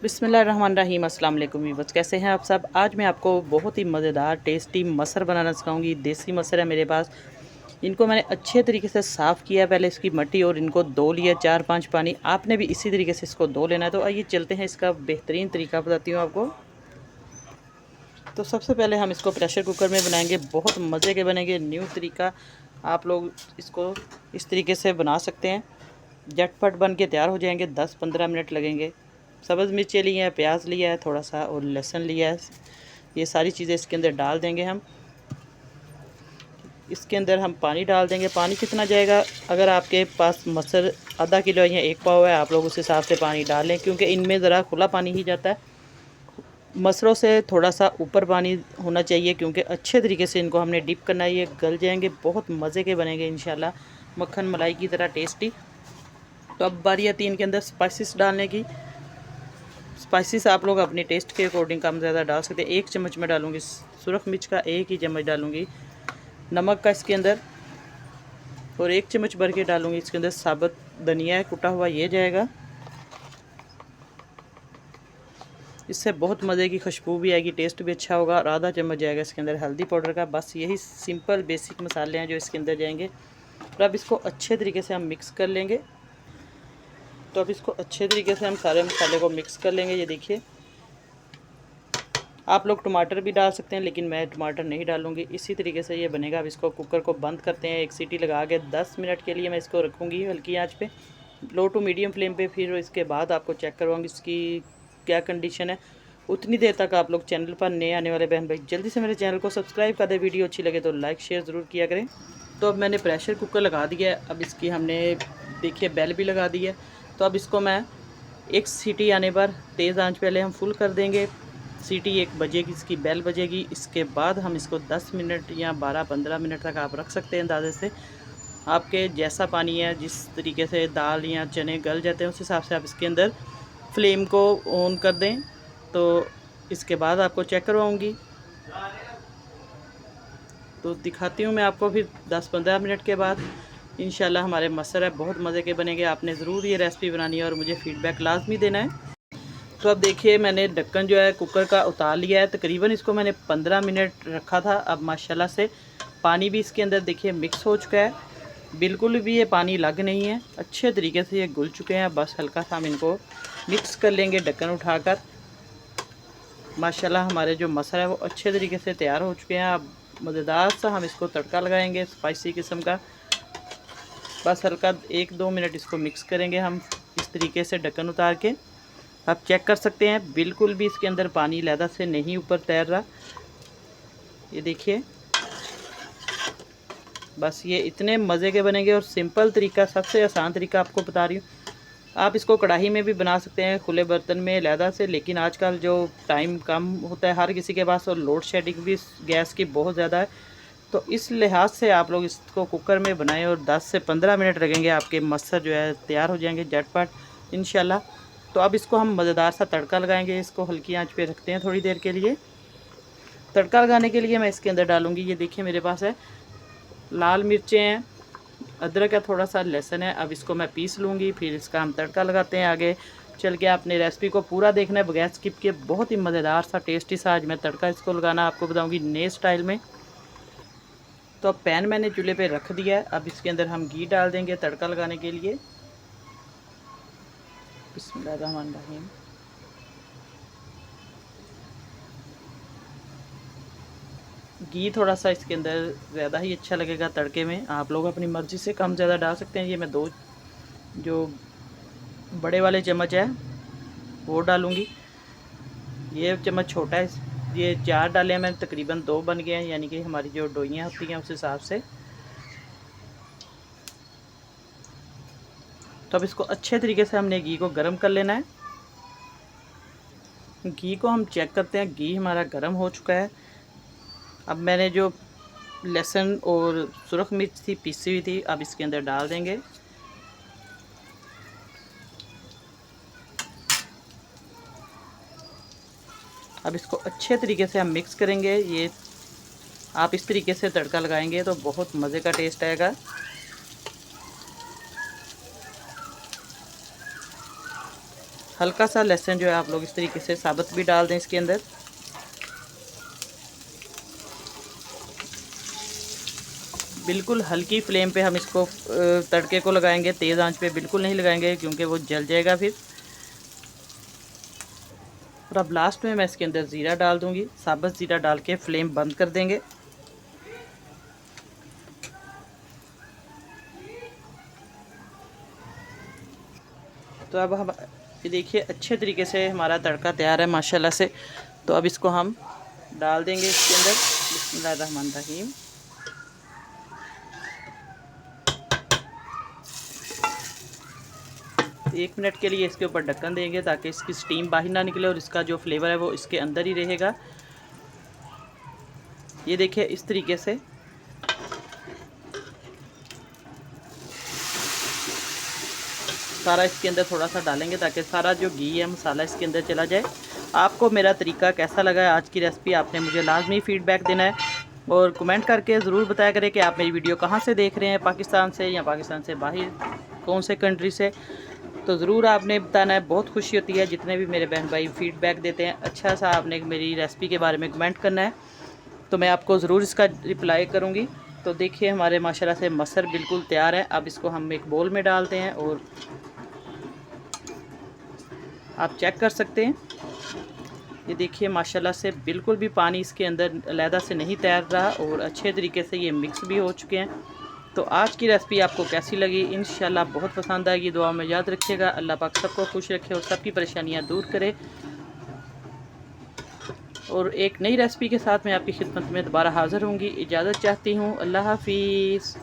बिस्मिल्लाहिर्रहमानिर्रहीम। अस्सलाम वालेकुम व्यूअर्स, कैसे हैं आप सब। आज मैं आपको बहुत ही मज़ेदार टेस्टी मसर बनाना सिखाऊंगी। देसी मसर है मेरे पास। इनको मैंने अच्छे तरीके से साफ़ किया, पहले इसकी मट्टी और इनको धो लिया 4-5 पानी। आपने भी इसी तरीके से इसको धो लेना है। तो आइए चलते हैं, इसका बेहतरीन तरीका बताती हूँ आपको। तो सबसे पहले हम इसको प्रेशर कुकर में बनाएंगे, बहुत मज़े के बनेंगे। न्यू तरीका, आप लोग इसको इस तरीके से बना सकते हैं। झटपट बन के तैयार हो जाएंगे, 10-15 मिनट लगेंगे। सब्ज़ मिर्चें ली हैं, प्याज लिया है थोड़ा सा और लहसुन लिया है। ये सारी चीज़ें इसके अंदर डाल देंगे हम। इसके अंदर हम पानी डाल देंगे। पानी कितना जाएगा, अगर आपके पास मसर आधा किलो या 1 पाव है, आप लोग उस हिसाब से पानी डालें, क्योंकि इनमें ज़रा खुला पानी ही जाता है। मसरों से थोड़ा सा ऊपर पानी होना चाहिए, क्योंकि अच्छे तरीके से इनको हमने डिप करना है। ये गल जाएंगे, बहुत मज़े के बनेंगे इंशाल्लाह, मक्खन मलाई की तरह टेस्टी। तो अब बारी आती है इनके अंदर स्पाइसेस डालने की। स्पाइसेस आप लोग अपने टेस्ट के अकॉर्डिंग कम ज़्यादा डाल सकते हैं। 1 चम्मच में डालूँगी सुरख मिर्च का, 1 ही चम्मच डालूँगी नमक का इसके अंदर, और 1 चम्मच भर के डालूँगी इसके अंदर साबुत धनिया है कुटा हुआ, ये जाएगा। इससे बहुत मज़े की खुशबू भी आएगी, टेस्ट भी अच्छा होगा। और आधा चम्मच जाएगा इसके अंदर हल्दी पाउडर का। बस यही सिंपल बेसिक मसाले हैं जो इसके अंदर जाएंगे। और अब इसको अच्छे तरीके से हम मिक्स कर लेंगे। तो अब इसको अच्छे तरीके से हम सारे मसाले को मिक्स कर लेंगे। ये देखिए, आप लोग टमाटर भी डाल सकते हैं, लेकिन मैं टमाटर नहीं डालूंगी। इसी तरीके से ये बनेगा। अब इसको कुकर को बंद करते हैं, एक सीटी लगा के 10 मिनट के लिए मैं इसको रखूँगी हल्की आंच पे, लो टू मीडियम फ्लेम पे। फिर इसके बाद आपको चेक करवाऊँगी इसकी क्या कंडीशन है। उतनी देर तक आप लोग चैनल पर नए आने वाले बहन भाई जल्दी से मेरे चैनल को सब्सक्राइब कर दें। वीडियो अच्छी लगे तो लाइक शेयर ज़रूर किया करें। तो अब मैंने प्रेशर कुकर लगा दिया है। अब इसकी हमने देखिए बेल भी लगा दी है। तो अब इसको मैं एक सीटी आने पर तेज़ आंच पहले हम फुल कर देंगे। सीटी 1 बजेगी, इसकी बेल बजेगी। इसके बाद हम इसको 10 मिनट या 12-15 मिनट तक आप रख सकते हैं अंदाजे से। आपके जैसा पानी है, जिस तरीके से दाल या चने गल जाते हैं, उस हिसाब से आप इसके अंदर फ्लेम को ऑन कर दें। तो इसके बाद आपको चेक करवाऊँगी, तो दिखाती हूँ मैं आपको फिर 10-15 मिनट के बाद। इंशाल्लाह हमारे मसर है बहुत मज़े के बनेंगे। आपने ज़रूर ये रेसिपी बनानी है और मुझे फ़ीडबैक लाजमी देना है। तो अब देखिए, मैंने ढक्कन जो है कुकर का उतार लिया है। तकरीबन इसको मैंने 15 मिनट रखा था। अब माशाल्लाह से पानी भी इसके अंदर देखिए मिक्स हो चुका है, बिल्कुल भी ये पानी लग नहीं है, अच्छे तरीके से ये घुल चुके हैं। बस हल्का सा हम इनको मिक्स कर लेंगे ढक्कन उठाकर। माशाल्लाह हमारे जो मसर है वो अच्छे तरीके से तैयार हो चुके हैं। अब मज़ेदार सा हम इसको तड़का लगाएंगे स्पाइसी किस्म का। बस हल्का 1-2 मिनट इसको मिक्स करेंगे हम इस तरीके से ढक्कन उतार के। आप चेक कर सकते हैं, बिल्कुल भी इसके अंदर पानी लहदा से नहीं ऊपर तैर रहा। ये देखिए, बस ये इतने मज़े के बनेंगे। और सिंपल तरीका, सबसे आसान तरीका आपको बता रही हूँ। आप इसको कढ़ाई में भी बना सकते हैं, खुले बर्तन में लहदा से, लेकिन आजकल जो टाइम कम होता है हर किसी के पास, और लोड शेडिंग भी गैस की बहुत ज़्यादा है, तो इस लिहाज से आप लोग इसको कुकर में बनाएं। और 10 से 15 मिनट लगेंगे, आपके मसर जो है तैयार हो जाएंगे झटपट इंशाल्लाह। तो अब इसको हम मज़ेदार सा तड़का लगाएंगे। इसको हल्की आंच पे रखते हैं थोड़ी देर के लिए। तड़का लगाने के लिए मैं इसके अंदर डालूँगी, ये देखिए मेरे पास है लाल मिर्चें हैं, अदरक है, थोड़ा सा लहसुन है। अब इसको मैं पीस लूँगी, फिर इसका हम तड़का लगाते हैं। आगे चल के आपने रेसिपी को पूरा देखना है बगैर स्किप किए। बहुत ही मज़ेदार सा टेस्टी सा आज मैं तड़का इसको लगाना आपको बताऊँगी नए स्टाइल में। तो अब पैन मैंने चूल्हे पे रख दिया है। अब इसके अंदर हम घी डाल देंगे तड़का लगाने के लिए। बिस्मिल्लाहिर्रहमानिर्रहीम। घी थोड़ा सा इसके अंदर ज़्यादा ही अच्छा लगेगा तड़के में। आप लोग अपनी मर्ज़ी से कम ज़्यादा डाल सकते हैं। ये मैं 2 जो बड़े वाले चम्मच है वो डालूँगी, ये चम्मच छोटा है, ये 4 डाले हैं मैंने, तकरीबन 2 बन गए हैं, यानी कि हमारी जो डोइयाँ होती हैं उस हिसाब से। तो अब इसको अच्छे तरीके से हमने घी को गर्म कर लेना है। घी को हम चेक करते हैं, घी हमारा गर्म हो चुका है। अब मैंने जो लहसुन और सुरख मिर्च थी पीसी हुई थी, अब इसके अंदर डाल देंगे। अब इसको अच्छे तरीके से हम मिक्स करेंगे। ये आप इस तरीके से तड़का लगाएंगे तो बहुत मज़े का टेस्ट आएगा। हल्का सा लहसुन जो है आप लोग इस तरीके से साबुत भी डाल दें इसके अंदर। बिल्कुल हल्की फ्लेम पे हम इसको तड़के को लगाएंगे, तेज़ आंच पे बिल्कुल नहीं लगाएंगे क्योंकि वो जल जाएगा फिर। और अब लास्ट में मैं इसके अंदर ज़ीरा डाल दूंगी, साबुत ज़ीरा डाल के फ्लेम बंद कर देंगे। तो अब हम ये देखिए अच्छे तरीके से हमारा तड़का तैयार है माशाल्लाह से। तो अब इसको हम डाल देंगे इसके अंदर। बिस्मिल्लाहिर्रहमानिर्रहीम। तो 1 मिनट के लिए इसके ऊपर ढक्कन देंगे ताकि इसकी स्टीम बाहर ना निकले और इसका जो फ्लेवर है वो इसके अंदर ही रहेगा। ये देखिए इस तरीके से सारा इसके अंदर थोड़ा सा डालेंगे ताकि सारा जो घी है मसाला इसके अंदर चला जाए। आपको मेरा तरीका कैसा लगा है आज की रेसिपी, आपने मुझे लाजमी फ़ीडबैक देना है और कमेंट करके ज़रूर बताया करें कि आप मेरी वीडियो कहाँ से देख रहे हैं, पाकिस्तान से या पाकिस्तान से बाहर कौन से कंट्री से। तो ज़रूर आपने बताना है, बहुत खुशी होती है जितने भी मेरे बहन भाई फ़ीडबैक देते हैं। अच्छा सा आपने मेरी रेसिपी के बारे में कमेंट करना है तो मैं आपको ज़रूर इसका रिप्लाई करूँगी। तो देखिए हमारे माशाल्लाह से मसर बिल्कुल तैयार है। अब इसको हम एक बोल में डालते हैं और आप चेक कर सकते हैं। ये देखिए माशाल्लाह से बिल्कुल भी पानी इसके अंदर अलहदा से नहीं तैर रहा और अच्छे तरीके से ये मिक्स भी हो चुके हैं। तो आज की रेसिपी आपको कैसी लगी? इंशाल्लाह बहुत पसंद आएगी। दुआ में याद रखिएगा। अल्लाह पाक सबको खुश रखे और सबकी परेशानियां दूर करे। और एक नई रेसिपी के साथ मैं आपकी खिदमत में दोबारा हाज़िर होंगी। इजाज़त चाहती हूँ। अल्लाह हाफिज़।